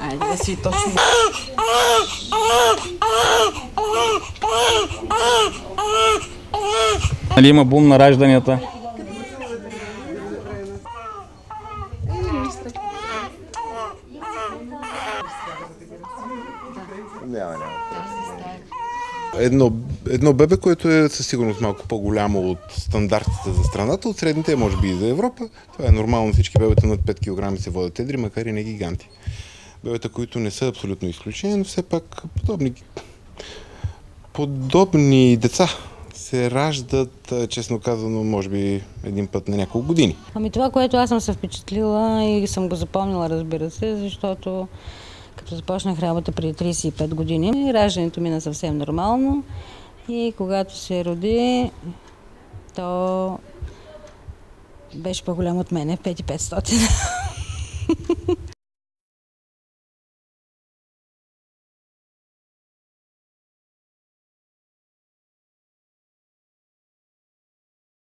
Айде да си точно. Нали има бум на ражданията? Едно бебе, което е със сигурност малко по-голямо от стандартите за страната, от средните, може би и за Европа. Това е нормално, всички бебета над 5 кг се водят едри, макар и не гиганти. Бебета, които не са абсолютно изключение, но все пак подобни деца се раждат, честно казано, може би един път на няколко години. Ами това, което аз съм се впечатлила и съм го запомнила, разбира се, защото като започнах работа преди 35 години, раждането мина съвсем нормално и когато се роди, то беше по-голям от мене, 5500.